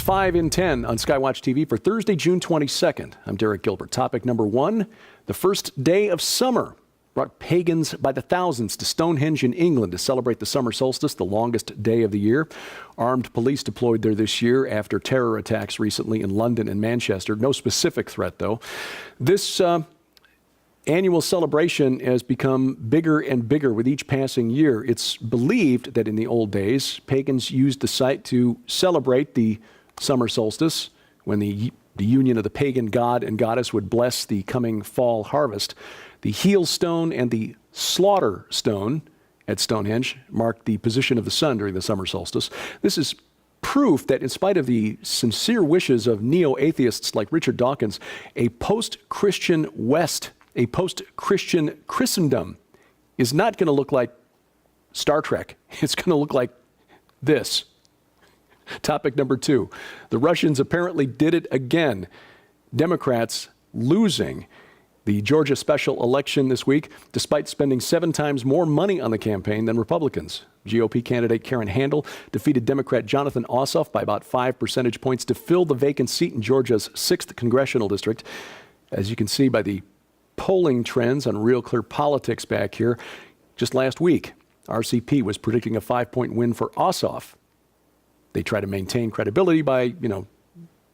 5 in 10 on Skywatch TV for Thursday, June 22nd. I'm Derek Gilbert. Topic number 1, the first day of summer brought pagans by the thousands to Stonehenge in England to celebrate the summer solstice, the longest day of the year. Armed police deployed there this year after terror attacks recently in London and Manchester. No specific threat, though. This annual celebration has become bigger and bigger with each passing year. It's believed that in the old days, pagans used the site to celebrate the summer solstice, when the union of the pagan god and goddess would bless the coming fall harvest. The heel stone and the slaughter stone at Stonehenge mark the position of the sun during the summer solstice. This is proof that in spite of the sincere wishes of neo-atheists like Richard Dawkins, a post-Christian West, a post-Christian Christendom is not going to look like Star Trek. It's going to look like this. Topic number 2. The Russians apparently did it again. Democrats losing the Georgia special election this week, despite spending 7 times more money on the campaign than Republicans. GOP candidate Karen Handel defeated Democrat Jonathan Ossoff by about 5 percentage points to fill the vacant seat in Georgia's 6th congressional district. As you can see by the polling trends on Real Clear Politics back here, just last week, RCP was predicting a 5-point win for Ossoff. They try to maintain credibility by,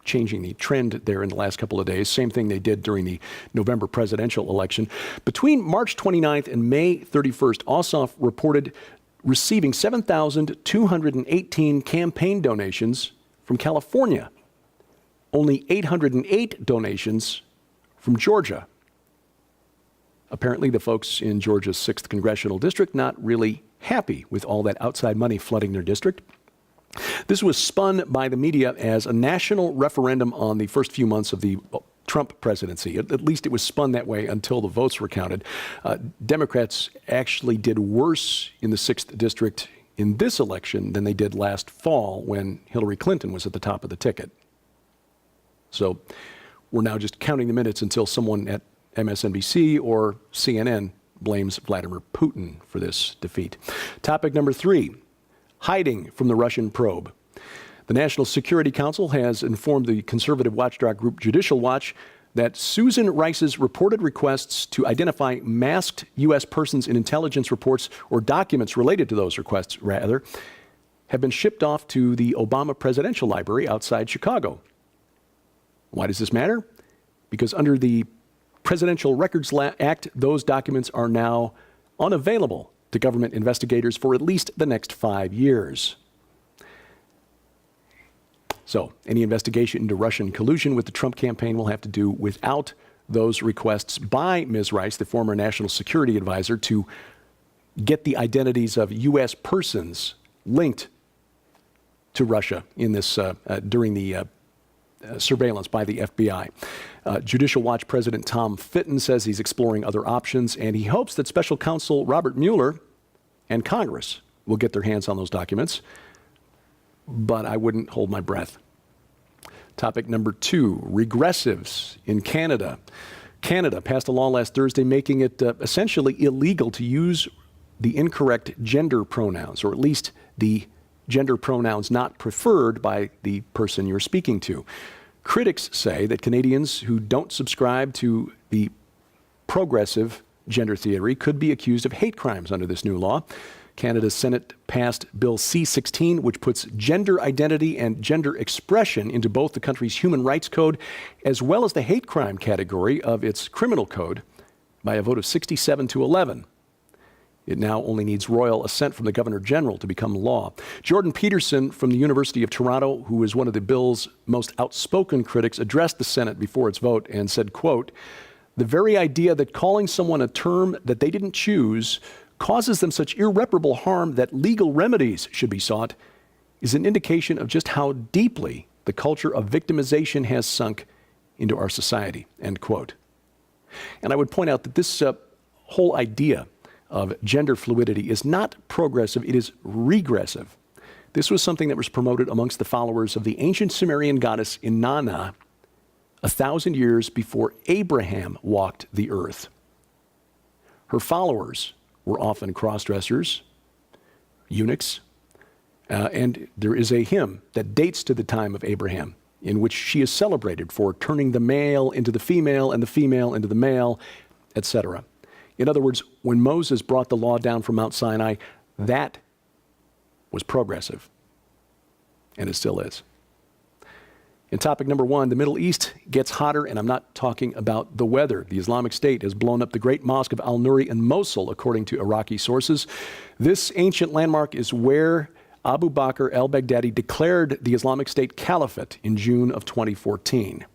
changing the trend there in the last couple of days. Same thing they did during the November presidential election. Between March 29th and May 31st, Ossoff reported receiving 7,218 campaign donations from California. Only 808 donations from Georgia. Apparently, the folks in Georgia's 6th congressional district not really happy with all that outside money flooding their district. This was spun by the media as a national referendum on the first few months of the Trump presidency. At least it was spun that way until the votes were counted. Democrats actually did worse in the 6th district in this election than they did last fall when Hillary Clinton was at the top of the ticket. So we're now just counting the minutes until someone at MSNBC or CNN blames Vladimir Putin for this defeat. Topic number 3. Hiding from the Russian probe. The National Security Council has informed the conservative watchdog group Judicial Watch that Susan Rice's reported requests to identify masked U.S. persons in intelligence reports, or documents related to those requests, rather, have been shipped off to the Obama Presidential Library outside Chicago. Why does this matter? Because under the Presidential Records Act, those documents are now unavailable to government investigators for at least the next 5 years. So, any investigation into Russian collusion with the Trump campaign will have to do without those requests by Ms. Rice, the former national security advisor, to get the identities of U.S. persons linked to Russia in this during the surveillance by the FBI. Judicial Watch President Tom Fitton says he's exploring other options, and he hopes that Special Counsel Robert Mueller and Congress will get their hands on those documents, but I wouldn't hold my breath. Topic number 2, regressives in Canada. Canada passed a law last Thursday making it essentially illegal to use the incorrect gender pronouns, or at least the gender pronouns not preferred by the person you're speaking to. Critics say that Canadians who don't subscribe to the progressive gender theory could be accused of hate crimes under this new law. Canada's Senate passed Bill C-16, which puts gender identity and gender expression into both the country's human rights code as well as the hate crime category of its criminal code by a vote of 67 to 11. It now only needs royal assent from the Governor General to become law. Jordan Peterson from the University of Toronto, who is one of the bill's most outspoken critics, addressed the Senate before its vote and said, quote, "The very idea that calling someone a term that they didn't choose causes them such irreparable harm that legal remedies should be sought is an indication of just how deeply the culture of victimization has sunk into our society," end quote. And I would point out that this whole idea of gender fluidity is not progressive, it is regressive. This was something that was promoted amongst the followers of the ancient Sumerian goddess Inanna 1,000 years before Abraham walked the earth. Her followers were often cross-dressers, eunuchs, And there is a hymn that dates to the time of Abraham, in which she is celebrated for turning the male into the female and the female into the male, etc. In other words, when Moses brought the law down from Mount Sinai, that was progressive, and it still is. In topic number 1, the Middle East gets hotter, and I'm not talking about the weather. The Islamic State has blown up the great mosque of Al-Nuri in Mosul, according to Iraqi sources. This ancient landmark is where Abu Bakr al-Baghdadi declared the Islamic State Caliphate in June of 2014.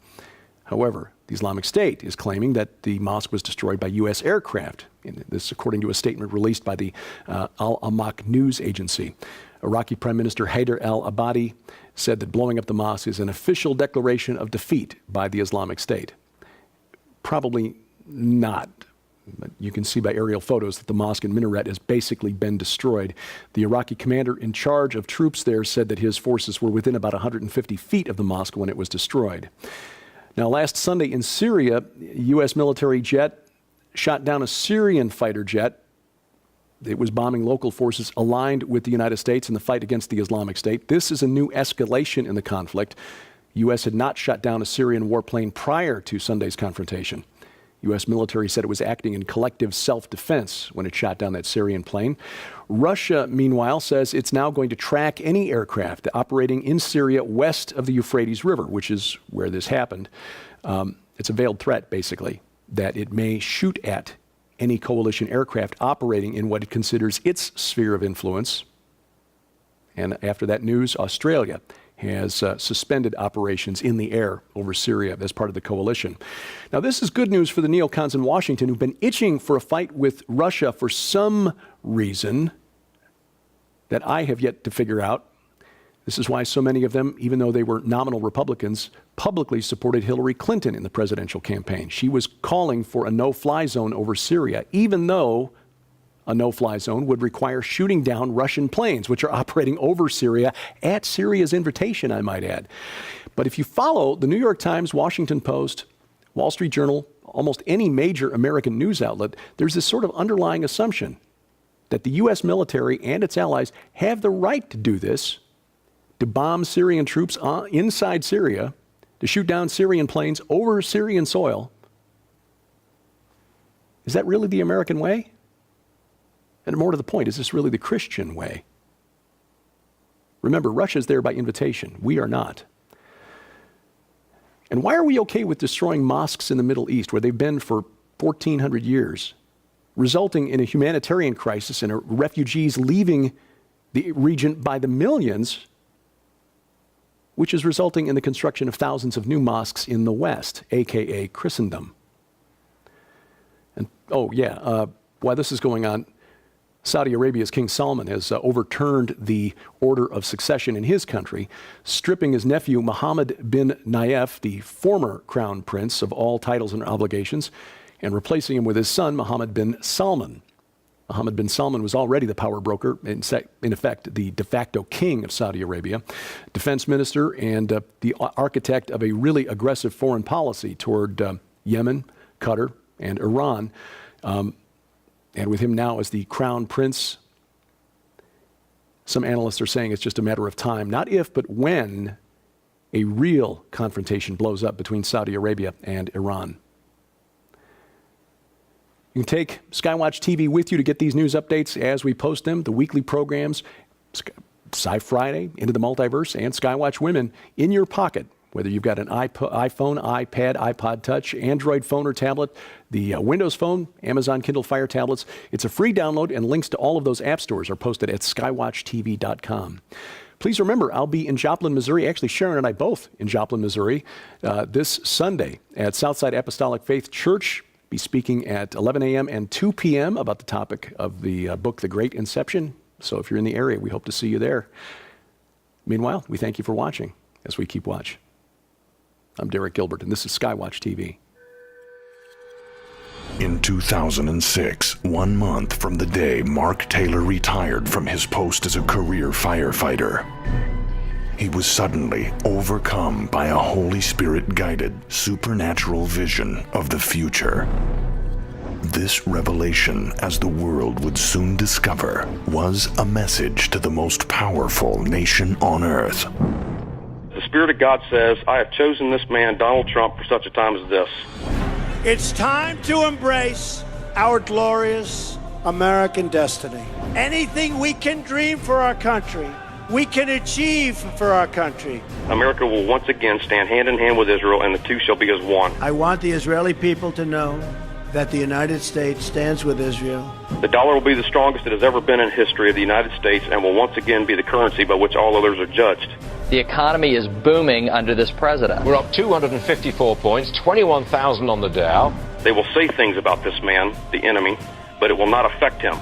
However, the Islamic State is claiming that the mosque was destroyed by U.S. aircraft. This, according to a statement released by the Al-Amaq news agency. Iraqi Prime Minister Haider al-Abadi said that blowing up the mosque is an official declaration of defeat by the Islamic State. Probably not. But you can see by aerial photos that the mosque and minaret has basically been destroyed. The Iraqi commander in charge of troops there said that his forces were within about 150 feet of the mosque when it was destroyed. Now, last Sunday in Syria, a U.S. military jet shot down a Syrian fighter jet. It was bombing local forces aligned with the United States in the fight against the Islamic State. This is a new escalation in the conflict. The U.S. had not shot down a Syrian warplane prior to Sunday's confrontation. U.S. military said it was acting in collective self-defense when it shot down that Syrian plane. Russia, meanwhile, says it's now going to track any aircraft operating in Syria west of the Euphrates River, which is where this happened. It's a veiled threat, basically, that it may shoot at any coalition aircraft operating in what it considers its sphere of influence. And after that news, Australia has suspended operations in the air over Syria as part of the coalition. Now, this is good news for the neocons in Washington who've been itching for a fight with Russia for some reason that I have yet to figure out. This is why so many of them, even though they were nominal Republicans, publicly supported Hillary Clinton in the presidential campaign. She was calling for a no-fly zone over Syria, even though a no-fly zone would require shooting down Russian planes, which are operating over Syria at Syria's invitation, I might add. But if you follow the New York Times, Washington Post, Wall Street Journal, almost any major American news outlet, there's this sort of underlying assumption that the U.S. military and its allies have the right to do this, to bomb Syrian troops inside Syria, to shoot down Syrian planes over Syrian soil. Is that really the American way? And more to the point, is this really the Christian way? Remember, Russia's there by invitation. We are not. And why are we okay with destroying mosques in the Middle East, where they've been for 1,400 years, resulting in a humanitarian crisis and refugees leaving the region by the millions, which is resulting in the construction of thousands of new mosques in the West, aka Christendom? And while this is going on, Saudi Arabia's King Salman has overturned the order of succession in his country, stripping his nephew Mohammed bin Nayef, the former crown prince, of all titles and obligations, and replacing him with his son, Mohammed bin Salman. Mohammed bin Salman was already the power broker, in effect, the de facto king of Saudi Arabia, defense minister, and the architect of a really aggressive foreign policy toward Yemen, Qatar, and Iran. And with him now as the crown prince, some analysts are saying it's just a matter of time, not if, but when a real confrontation blows up between Saudi Arabia and Iran. You can take Skywatch TV with you to get these news updates as we post them, the weekly programs, Sci Friday, Into the Multiverse, and Skywatch Women in your pocket. Whether you've got an iPhone, iPad, iPod Touch, Android phone or tablet, the Windows Phone, Amazon Kindle Fire tablets, it's a free download, and links to all of those app stores are posted at skywatchtv.com. Please remember, I'll be in Joplin, Missouri, actually Sharon and I both in Joplin, Missouri, this Sunday at Southside Apostolic Faith Church. Be speaking at 11 a.m. and 2 p.m. about the topic of the book, The Great Inception. So if you're in the area, we hope to see you there. Meanwhile, we thank you for watching as we keep watch. I'm Derek Gilbert, and this is Skywatch TV. In 2006, 1 month from the day Mark Taylor retired from his post as a career firefighter, he was suddenly overcome by a Holy Spirit-guided, supernatural vision of the future. This revelation, as the world would soon discover, was a message to the most powerful nation on earth. The Spirit of God says, I have chosen this man, Donald Trump, for such a time as this. It's time to embrace our glorious American destiny. Anything we can dream for our country, we can achieve for our country. America will once again stand hand in hand with Israel, and the two shall be as one. I want the Israeli people to know that the United States stands with Israel. The dollar will be the strongest it has ever been in history of the United States and will once again be the currency by which all others are judged. The economy is booming under this president. We're up 254 points, 21,000 on the Dow. They will say things about this man, the enemy, but it will not affect him.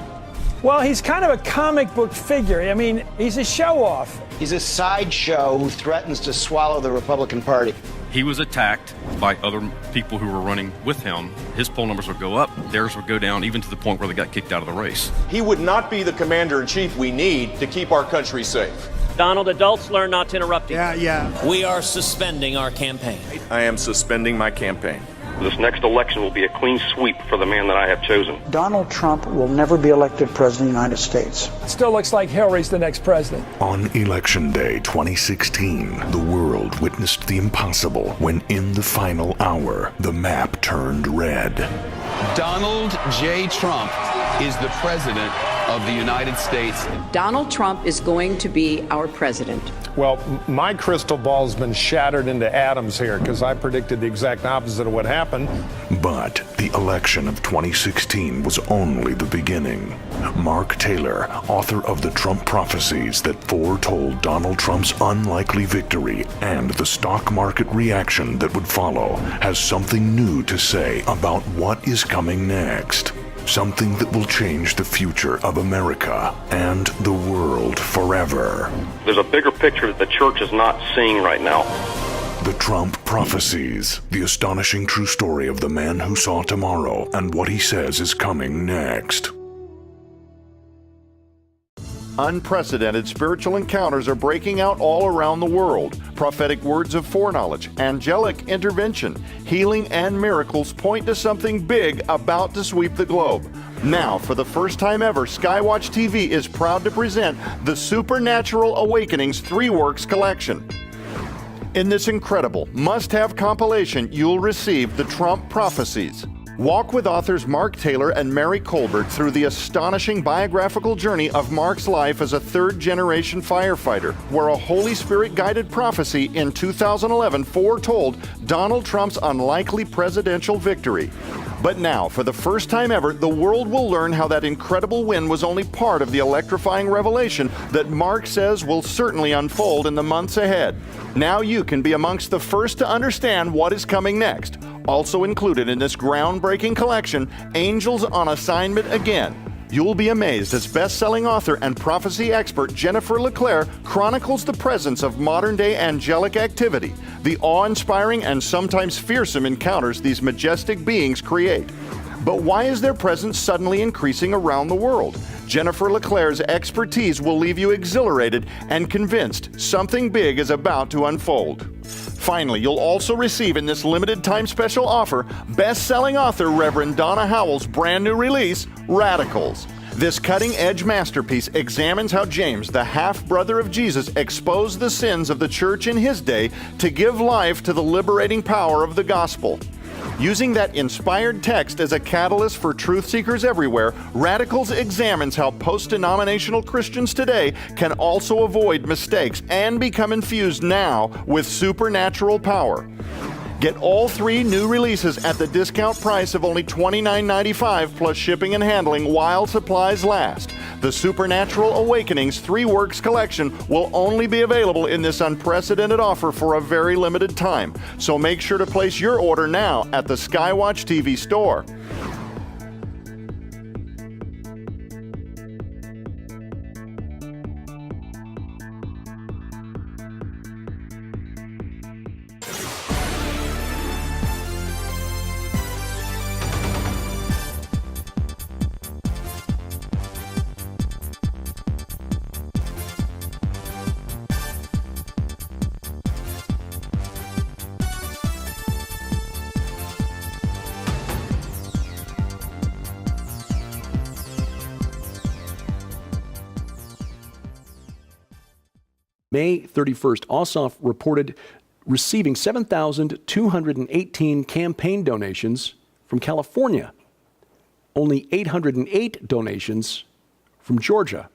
Well, he's kind of a comic book figure. I mean, he's a show-off. He's a sideshow who threatens to swallow the Republican Party. He was attacked by other people who were running with him. His poll numbers would go up, theirs would go down, even to the point where they got kicked out of the race. He would not be the commander-in-chief we need to keep our country safe. Donald, adults learn not to interrupt you. Yeah. We are suspending our campaign. I am suspending my campaign. This next election will be a clean sweep for the man that I have chosen. Donald Trump will never be elected president of the United States. It still looks like Hillary's the next president. On Election Day 2016, the world witnessed the impossible when in the final hour, the map turned red. Donald J. Trump is the president of the United States. Donald Trump is going to be our president. Well, my crystal ball's been shattered into atoms here because I predicted the exact opposite of what happened. But the election of 2016 was only the beginning. Mark Taylor, author of the Trump prophecies that foretold Donald Trump's unlikely victory and the stock market reaction that would follow, has something new to say about what is coming next. Something that will change the future of America and the world forever. There's a bigger picture that the church is not seeing right now. The Trump prophecies, the astonishing true story of the man who saw tomorrow and what he says is coming next. Unprecedented spiritual encounters are breaking out all around the world. Prophetic words of foreknowledge, angelic intervention, healing, and miracles point to something big about to sweep the globe. Now, for the first time ever, Skywatch TV is proud to present the Supernatural Awakenings 3 Works Collection. In this incredible, must-have compilation, you'll receive the Trump prophecies. Walk with authors Mark Taylor and Mary Colbert through the astonishing biographical journey of Mark's life as a third-generation firefighter, where a Holy Spirit-guided prophecy in 2011 foretold Donald Trump's unlikely presidential victory. But now, for the first time ever, the world will learn how that incredible win was only part of the electrifying revelation that Mark says will certainly unfold in the months ahead. Now you can be amongst the first to understand what is coming next. Also included in this groundbreaking collection, Angels on Assignment Again. You'll be amazed as best-selling author and prophecy expert Jennifer LeClaire chronicles the presence of modern-day angelic activity, the awe-inspiring and sometimes fearsome encounters these majestic beings create. But why is their presence suddenly increasing around the world? Jennifer LeClaire's expertise will leave you exhilarated and convinced something big is about to unfold. Finally, you'll also receive in this limited time special offer best-selling author Reverend Donna Howell's brand new release, Radicals. This cutting-edge masterpiece examines how James, the half-brother of Jesus, exposed the sins of the church in his day to give life to the liberating power of the gospel. Using that inspired text as a catalyst for truth seekers everywhere, Radicals examines how post-denominational Christians today can also avoid mistakes and become infused now with supernatural power. Get all 3 new releases at the discount price of only $29.95 plus shipping and handling while supplies last. The Supernatural Awakenings 3 Works Collection will only be available in this unprecedented offer for a very limited time. So make sure to place your order now at the Skywatch TV store. May 31st, Ossoff reported receiving 7,218 campaign donations from California. Only 808 donations from Georgia.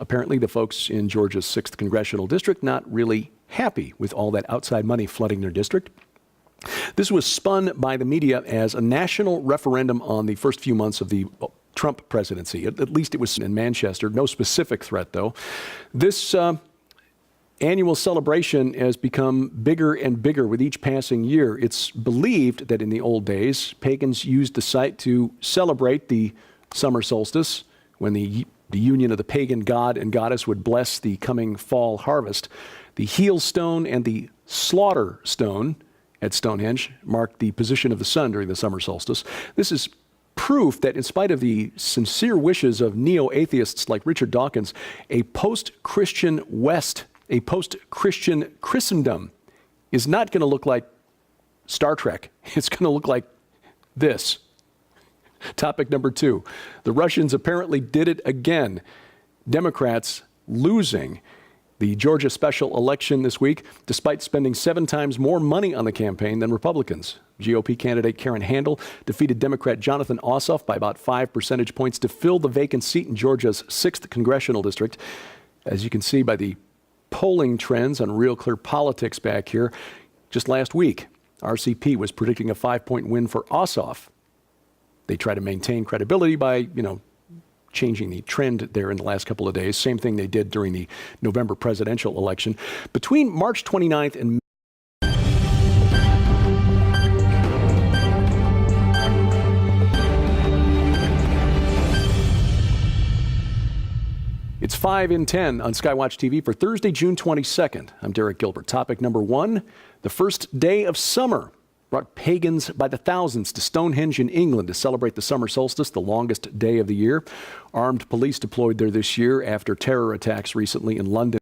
Apparently, the folks in Georgia's 6th Congressional District not really happy with all that outside money flooding their district. This was spun by the media as a national referendum on the first few months of the Trump presidency. At least it was in Manchester. No specific threat, though. This annual celebration has become bigger and bigger with each passing year. It's believed that in the old days, pagans used the site to celebrate the summer solstice, when the union of the pagan god and goddess would bless the coming fall harvest. The heel stone and the slaughter stone at Stonehenge marked the position of the sun during the summer solstice. This is proof that in spite of the sincere wishes of neo-atheists like Richard Dawkins, a post-Christian West, a post-Christian Christendom is not going to look like Star Trek. It's going to look like this. Topic number 2. The Russians apparently did it again. Democrats losing the Georgia special election this week, despite spending 7 times more money on the campaign than Republicans. GOP candidate Karen Handel defeated Democrat Jonathan Ossoff by about 5 percentage points to fill the vacant seat in Georgia's 6th congressional district. As you can see by the polling trends on Real Clear Politics back here, just last week, RCP was predicting a 5-point win for Ossoff. They try to maintain credibility by, changing the trend there in the last couple of days. Same thing they did during the November presidential election. Between March 29th and It's 5 in 10 on Skywatch TV for Thursday, June 22nd. I'm Derek Gilbert. Topic number 1, the first day of summer brought pagans by the thousands to Stonehenge in England to celebrate the summer solstice, the longest day of the year. Armed police deployed there this year after terror attacks recently in London.